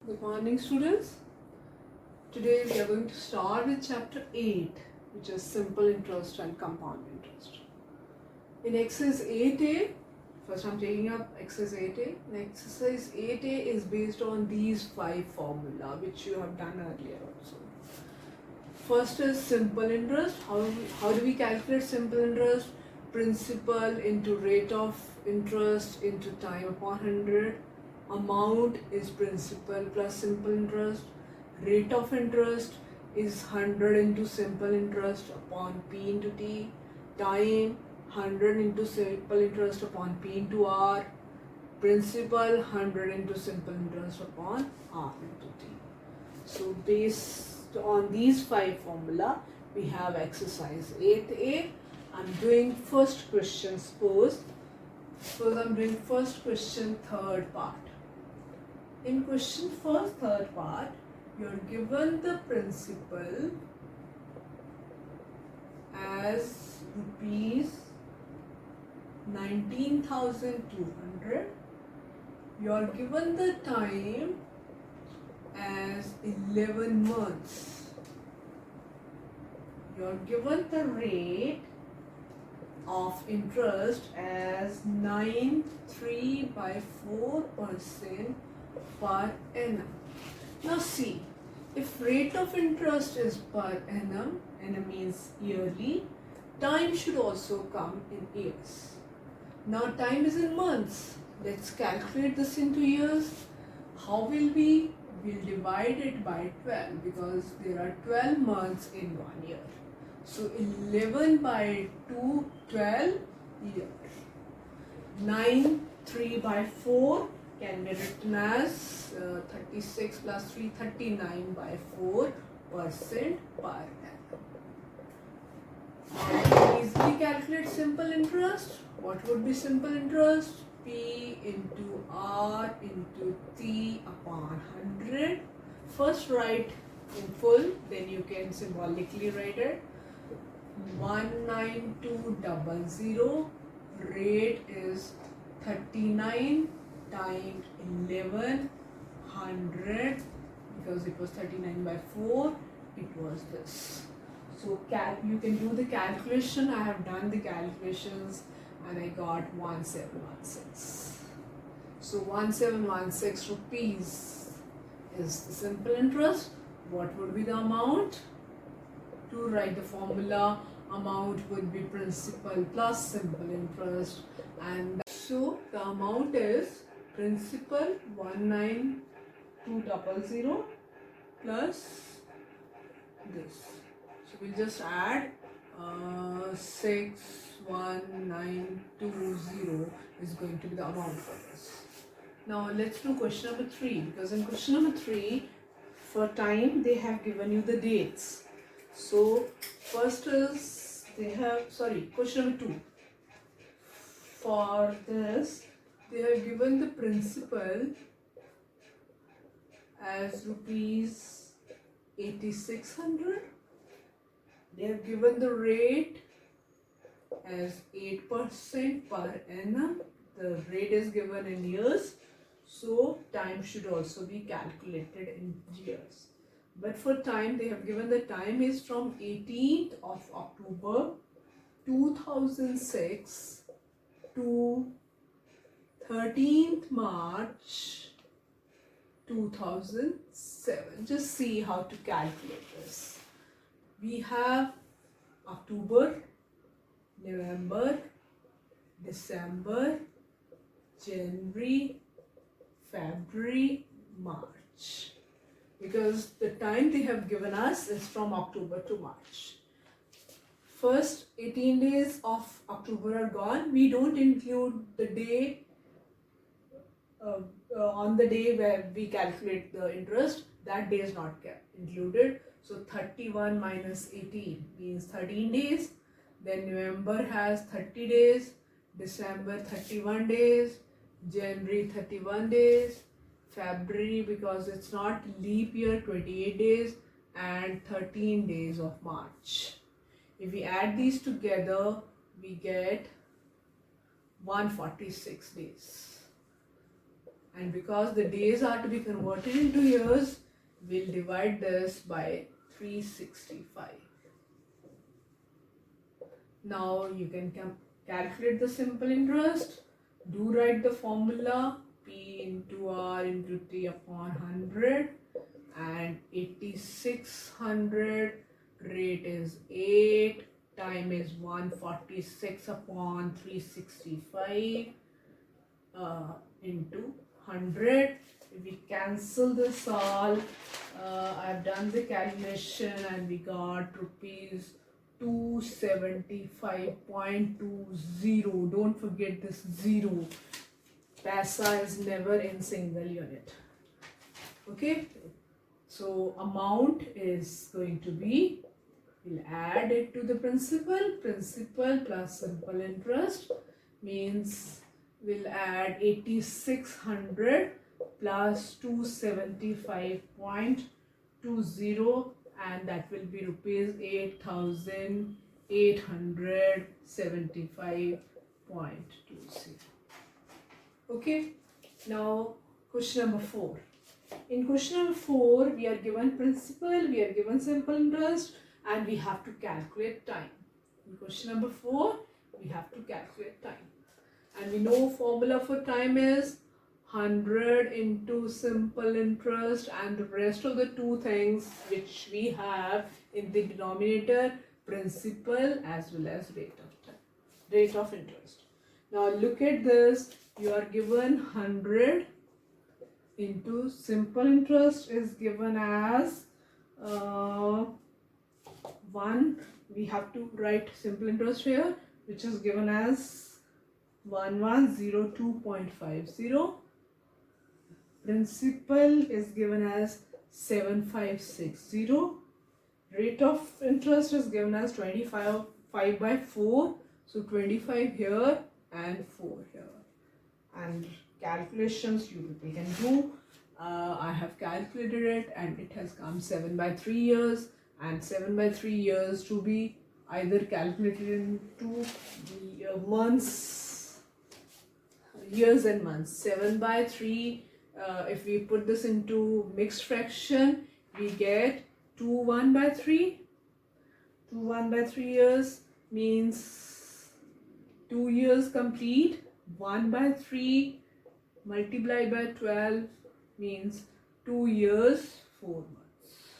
Good morning, students. Today we are going to start with chapter 8, which is simple interest and compound interest. In exercise 8a, first I'm taking up exercise 8a. And exercise 8a is based on these 5 formula which you have done earlier also. First is simple interest. How do we calculate simple interest? Principal into rate of interest into time upon 100. Amount is principal plus simple interest. Rate of interest is 100 into simple interest upon P into T. Time 100 into simple interest upon P into R. Principal 100 into simple interest upon R into T. So based on these 5 formula, we have exercise 8a. I'm doing first question suppose I'm doing first question third part. In question first third part, you're given the principal as rupees 19,200. You're given the time as 11 months. You're given the rate of interest as 9.3/4% per annum. Now see, if rate of interest is per annum means yearly, time should also come in years. Now time is in months. Let's calculate this into years. How will we? We'll divide it by 12 because there are 12 months in 1 year. So 11 by 2, 12 years. 9.3/4 can be written as 36 plus 3, 39/4% per annum. Easily calculate simple interest. What would be simple interest? P into R into T upon 100. First write in full, then you can symbolically write it. 19200. Rate is 39 times 1100 because it was 39/4. It was this. So you can do the calculation. I have done the calculations and I got 1716. So 1716 rupees is the simple interest. What would be the amount? To write the formula, amount would be principal plus simple interest, and so the amount is principal 19200 plus this. So we'll just add 61920 is going to be the amount for this. Now let's do question number 3, because in question number 3 for time they have given you the dates. So first is question number 2. For this, they have given the principal as rupees 8600. They have given the rate as 8% per annum. The rate is given in years, so time should also be calculated in years. But for time, they have given the time is from 18th of October 2006 to 13th March 2007. Just see how to calculate this. We have October, November, December, January, February, March. Because the time they have given us is from October to March. First 18 days of October are gone. We don't include the day on the day where we calculate the interest. That day is not included. So 31 minus 18 means 13 days. Then November has 30 days. December 31 days. January 31 days. February, because it's not leap year, 28 days, and 13 days of March. If we add these together, we get 146 days. And because the days are to be converted into years, we'll divide this by 365. Now you can calculate the simple interest. Do write the formula P into R into T upon 100, and 8600 rate is 8, time is 146 upon 365 into 100. If we cancel this all, I've done the calculation and we got rupees 275.20. Don't forget this zero. Paisa is never in single unit. Okay, so amount is going to be, we'll add it to the principal. Principal plus simple interest means we'll add 8600 plus 275.20, and that will be rupees 8875.20. Okay, now question number 4. In question number 4, we are given principal, we are given simple interest, and we have to calculate time. In question number 4, we have to calculate time. And we know formula for time is 100 into simple interest and the rest of the two things which we have in the denominator, principal as well as rate of interest. Now look at this, you are given 100 into simple interest is given as 1. We have to write simple interest here, which is given as 1102.50. Principal is given as 7560. Rate of interest is given as 25 by 4. So 25 here and 4 here. And calculations you people can do. I have calculated it and it has come 7 by 3 years, and 7 by 3 years to be either calculated into months, years and months. 7 by 3, if we put this into mixed fraction, we get 2 1 by 3. 2 1 by 3 years means 2 years complete. 1 by 3 multiplied by 12 means 2 years 4 months.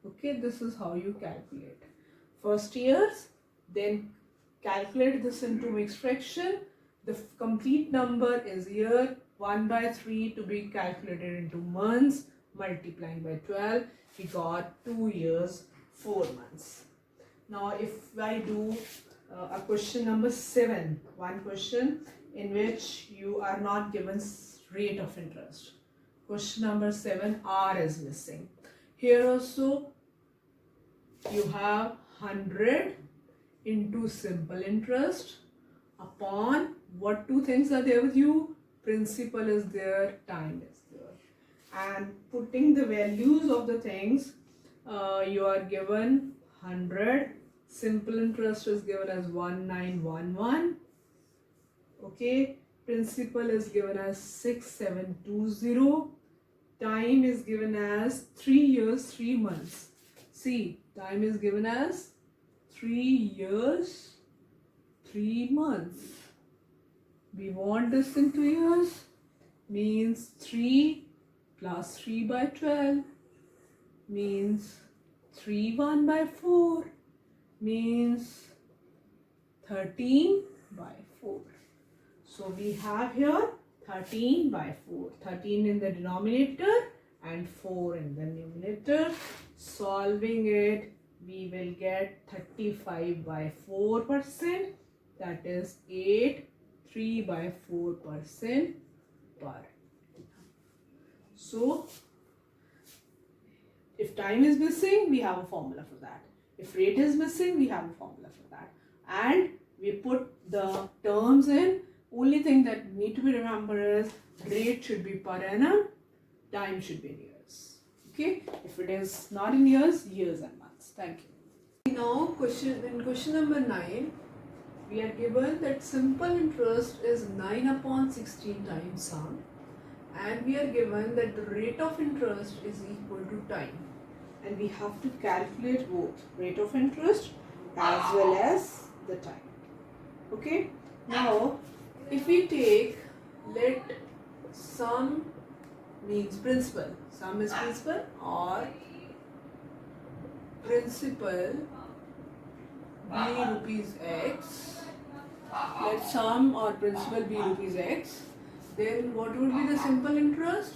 Okay, this is how you calculate first years, then calculate this into mixed fraction. The complete number is year. 1 by 3 to be calculated into months, multiplying by 12, we got 2 years 4 months. Now if I do a question number 7, one question in which you are not given rate of interest. Question number 7, R is missing. Here also you have 100 into simple interest upon what two things are there with you? Principal is there, time is there. And putting the values of the things, you are given 100. Simple interest is given as 1911. Okay, principal is given as 6720. Time is given as 3 years 3 months. See, time is given as 3 years 3 months. We want this into years, means 3 plus 3 by 12 means 3 1 by 4 means 13 by 4. So we have here 13 by 4. 13 in the denominator and 4 in the numerator. Solving it, we will get 35 by 4%. That is 8, 3 by 4% per. So if time is missing, we have a formula for that. If rate is missing, we have a formula for that. And we put the terms in. Only thing that need to be remembered is rate should be per annum, time should be in years. Okay? If it is not in years, years and months. Thank you. Now in question number 9, we are given that simple interest is 9 upon 16 times sum, and we are given that the rate of interest is equal to time, and we have to calculate both rate of interest as well as the time. Okay, now if we take, let sum means principal, sum is principal, or principal be rupees x, let sum or principal be rupees x, then what would be the simple interest?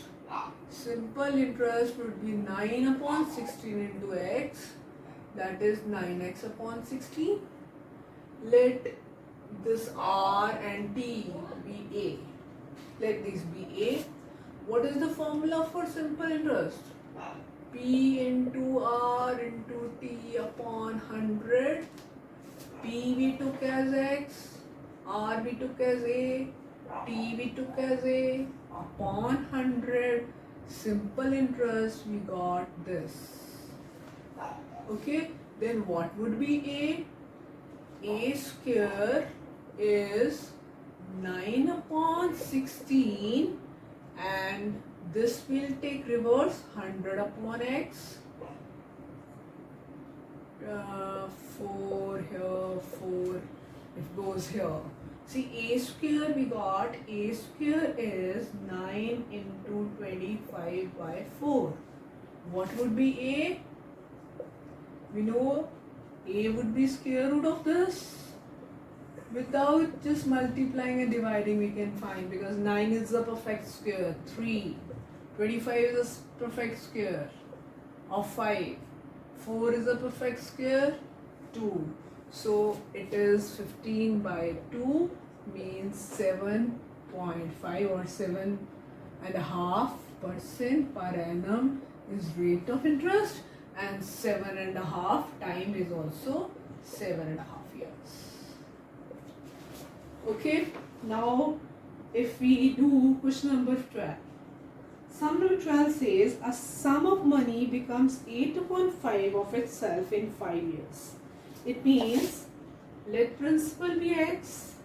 Simple interest would be 9 upon 16 into x, that is 9x upon 16. Let this r and t be a. Let these be a. What is the formula for simple interest? P into r into t upon 100. P we took as x, r we took as a, t we took as a, upon 100. Simple interest, we got this. Okay, then what would be a? A square is 9 upon 16, and this will take reverse, 100 upon x. 4 here, 4, it goes here. See, a square we got, a square is 9 into 25 by 4. What would be a? We know a would be square root of this. Without just multiplying and dividing we can find, because 9 is the perfect square, 3. 25 is a perfect square of 5. 4 is a perfect square, 2. So it is 15 by 2 means 7.5 or 7.5% per annum is rate of interest, and 7.5 time is also 7.5 years. Okay, now if we do question number 12. Sum number 12 says a sum of money becomes 8 upon 5 of itself in 5 years. It means let principal be x.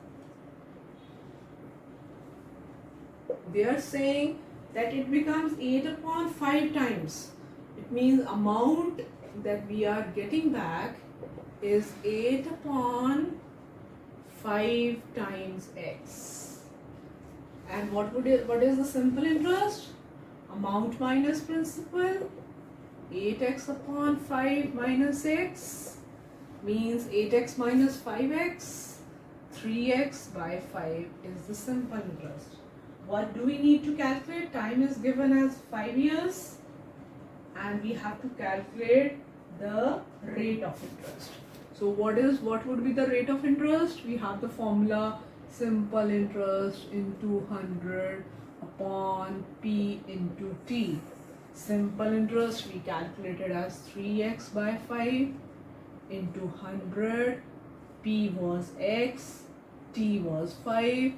They are saying that it becomes 8 upon 5 times. It means amount that we are getting back is 8 upon 5 times x. And what is the simple interest? Amount minus principal, 8x upon 5 minus x means 8x minus 5x, 3x by 5 is the simple interest. What do we need to calculate? Time is given as 5 years, and we have to calculate the rate of interest. So what would be the rate of interest? We have the formula simple interest into 100 upon P into T. Simple interest we calculated as 3x by 5 into 100. P was x, T was 5.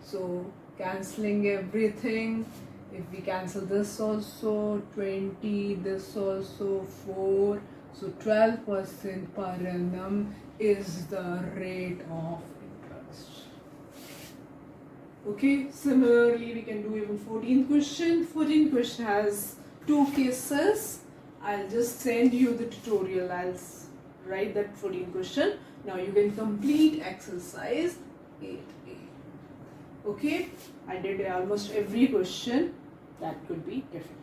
So cancelling everything, if we cancel this also, 20, this also 4, so 12% per annum is the rate of interest. Okay, similarly we can do even 14th question. 14th question has 2 cases. I'll just send you the tutorial. I'll write that 14th question. Now you can complete exercise 8A. Okay, I did almost every question that could be difficult.